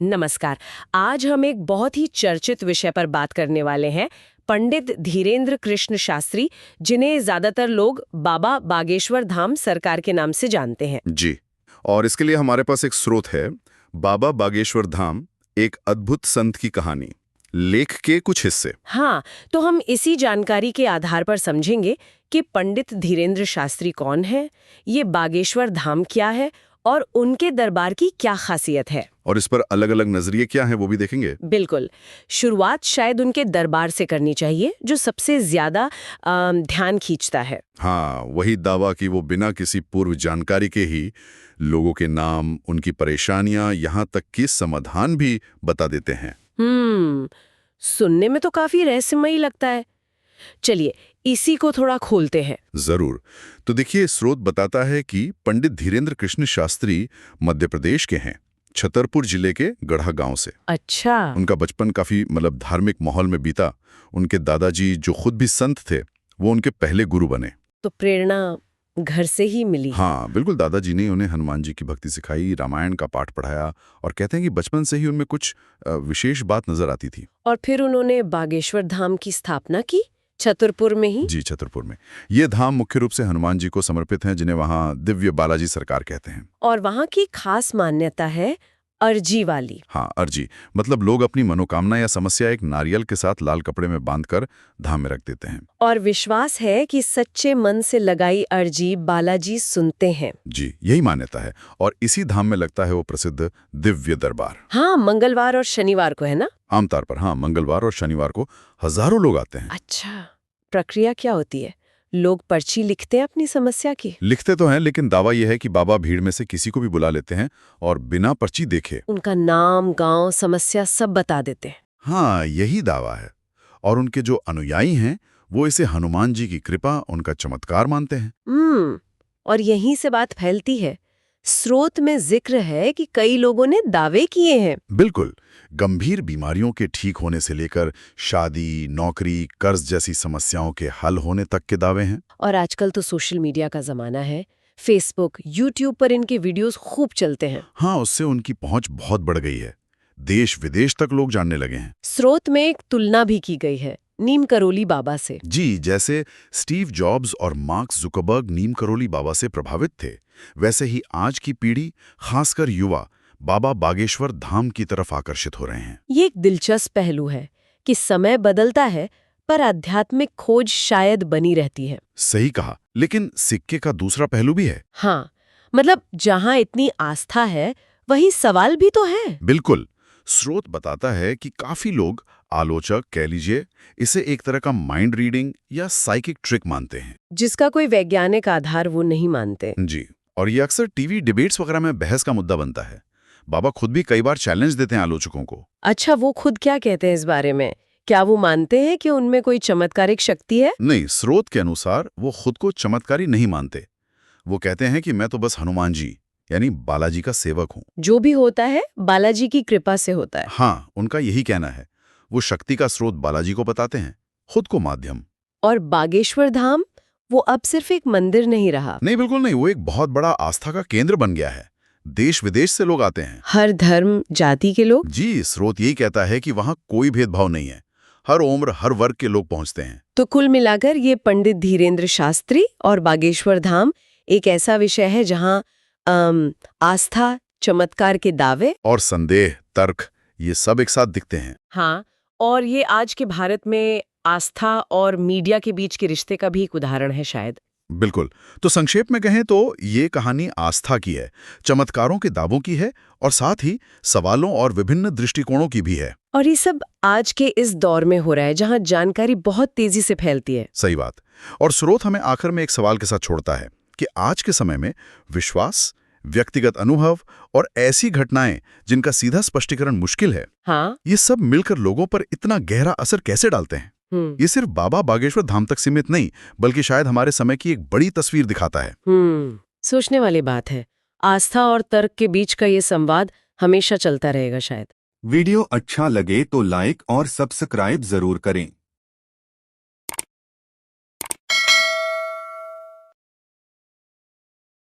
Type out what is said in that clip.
नमस्कार। आज हम एक बहुत ही चर्चित विषय पर बात करने वाले हैं, पंडित धीरेन्द्र कृष्ण शास्त्री, जिन्हें ज्यादातर लोग बाबा बागेश्वर धाम सरकार के नाम से जानते हैं। जी। और इसके लिए हमारे पास एक स्रोत है, बाबा बागेश्वर धाम, एक अद्भुत संत की कहानी, लेख के कुछ हिस्से। हाँ, तो हम इसी जानकारी के आधार पर समझेंगे कि पंडित धीरेन्द्र शास्त्री कौन है, ये बागेश्वर धाम क्या है और उनके दरबार की क्या खासियत है। और इस पर अलग अलग नजरिए क्या हैं वो भी देखेंगे। बिल्कुल। शुरुआत शायद उनके दरबार से करनी चाहिए, जो सबसे ज्यादा ध्यान खींचता है। हाँ, वही दावा कि वो बिना किसी पूर्व जानकारी के ही लोगों के नाम, उनकी परेशानियां, यहाँ तक कि समाधान भी बता देते हैं। सुनने में तो काफी रहस्यमयी लगता है। चलिए इसी को थोड़ा खोलते हैं। जरूर। तो देखिए, स्रोत बताता है कि पंडित धीरेन्द्र कृष्ण शास्त्री मध्य प्रदेश के हैं, छतरपुर जिले के गढ़ा गांव से। अच्छा। उनका बचपन काफी धार्मिक माहौल में बीता। उनके दादाजी, जो खुद भी संत थे, वो उनके पहले गुरु बने। तो प्रेरणा घर से ही मिली। हाँ बिल्कुल, दादाजी ने उन्हें हनुमान जी की भक्ति सिखाई, रामायण का पाठ पढ़ाया, और कहते हैं कि बचपन से ही उनमें कुछ विशेष बात नजर आती थी। और फिर उन्होंने बागेश्वर धाम की स्थापना की, छतरपुर में ही। जी, छतरपुर में। ये धाम मुख्य रूप से हनुमान जी को समर्पित हैं, जिन्हें वहाँ दिव्य बालाजी सरकार कहते हैं। और वहाँ की खास मान्यता है अर्जी वाली। हाँ, अर्जी मतलब लोग अपनी मनोकामना या समस्या एक नारियल के साथ लाल कपड़े में बांधकर धाम में रख देते हैं। और विश्वास है कि सच्चे मन से लगाई अर्जी बालाजी सुनते हैं। जी, यही मान्यता है। और इसी धाम में लगता है वो प्रसिद्ध दिव्य दरबार। हाँ, मंगलवार और शनिवार को है ना? आमतौर पर हाँ, मंगलवार और शनिवार को हजारों लोग आते हैं। अच्छा, प्रक्रिया क्या होती है? लोग पर्ची लिखते हैं अपनी समस्या की? लिखते तो हैं, लेकिन दावा यह है कि बाबा भीड़ में से किसी को भी बुला लेते हैं और बिना पर्ची देखे उनका नाम, गांव, समस्या सब बता देते हैं। हाँ, यही दावा है। और उनके जो अनुयायी हैं, वो इसे हनुमान जी की कृपा, उनका चमत्कार मानते हैं। और यहीं से बात फैलती है। स्रोत में जिक्र है कि कई लोगों ने दावे किए हैं। बिल्कुल। गंभीर बीमारियों के ठीक होने से लेकर शादी, नौकरी, कर्ज जैसी समस्याओं के हल होने तक के दावे हैं। और आजकल तो सोशल मीडिया का जमाना है। फेसबुक, यूट्यूब पर इनके वीडियोस खूब चलते हैं। हाँ, उससे उनकी पहुंच बहुत बढ़ गई है। देश विदेश तक लोग जानने लगे हैं। स्रोत में एक तुलना भी की गई है नीम करोली बाबा से। जी, जैसे स्टीव जॉब्स और मार्क जुकरबर्ग नीम करोली बाबा से प्रभावित थे, वैसे ही आज की पीढ़ी, खासकर युवा, बाबा बागेश्वर धाम की तरफ आकर्षित हो रहे हैं। ये एक दिलचस्प पहलू है कि समय बदलता है, पर आध्यात्मिक खोज शायद बनी रहती है। सही कहा, लेकिन सिक्के का दूसरा पहलू भी है। हाँ, मतलब जहाँ इतनी आस्था है, वहीं सवाल भी तो है। बिल्कुल। स्रोत बताता है कि काफी लोग, आलोचक कह लीजिए, इसे एक तरह का माइंड रीडिंग या साइकिक ट्रिक मानते हैं, जिसका कोई वैज्ञानिक आधार वो नहीं मानते। जी। और ये अक्सर टीवी डिबेट्स वगैरह में बहस का मुद्दा बनता है। बाबा खुद भी कई बार चैलेंज देते हैं आलोचकों को। अच्छा, वो खुद क्या कहते हैं इस बारे में? क्या वो मानते हैं कि उनमें कोई चमत्कारिक शक्ति है? नहीं, स्रोत के अनुसार वो खुद को चमत्कारी नहीं मानते। वो कहते हैं कि मैं तो बस हनुमान जी, यानी बालाजी का सेवक हूँ। जो भी होता है बालाजी की कृपा से होता है। हाँ, उनका यही कहना है। वो शक्ति का स्रोत बालाजी को बताते हैं, खुद को माध्यम। और बागेश्वर धाम, वो अब सिर्फ एक मंदिर नहीं रहा। नहीं, बिल्कुल नहीं, वो एक बहुत बड़ा आस्था का केंद्र बन गया है। देश विदेश से लोग आते हैं। हर धर्म, जाति के लोग। जी, स्रोत यही कहता है कि वहाँ कोई भेदभाव नहीं है। हर उम्र, हर वर्ग के लोग पहुँचते हैं। तो कुल मिलाकर ये पंडित धीरेन्द्र शास्त्री और बागेश्वर धाम एक ऐसा विषय है जहाँ आस्था, चमत्कार के दावे और संदेह, तर्क, ये सब एक साथ दिखते हैं। हाँ, और ये आज के भारत में आस्था और मीडिया के बीच के रिश्ते का भी एक उदाहरण है शायद। बिल्कुल। तो संक्षेप में कहें तो ये कहानी आस्था की है, चमत्कारों के दावों की है, और साथ ही सवालों और विभिन्न दृष्टिकोणों की भी है। और ये सब आज के इस दौर में हो रहा है जहां जानकारी बहुत तेजी से फैलती है। सही बात। और स्रोत हमें आखिर में एक सवाल के साथ छोड़ता है कि आज के समय में विश्वास, व्यक्तिगत अनुभव और ऐसी घटनाएं जिनका सीधा स्पष्टीकरण मुश्किल है, हाँ, ये सब मिलकर लोगों पर इतना गहरा असर कैसे डालते हैं। ये सिर्फ बाबा बागेश्वर धाम तक सीमित नहीं, बल्कि शायद हमारे समय की एक बड़ी तस्वीर दिखाता है। सोचने वाली बात है। आस्था और तर्क के बीच का ये संवाद हमेशा चलता रहेगा शायद। वीडियो अच्छा लगे तो लाइक और सब्सक्राइब जरूर करें।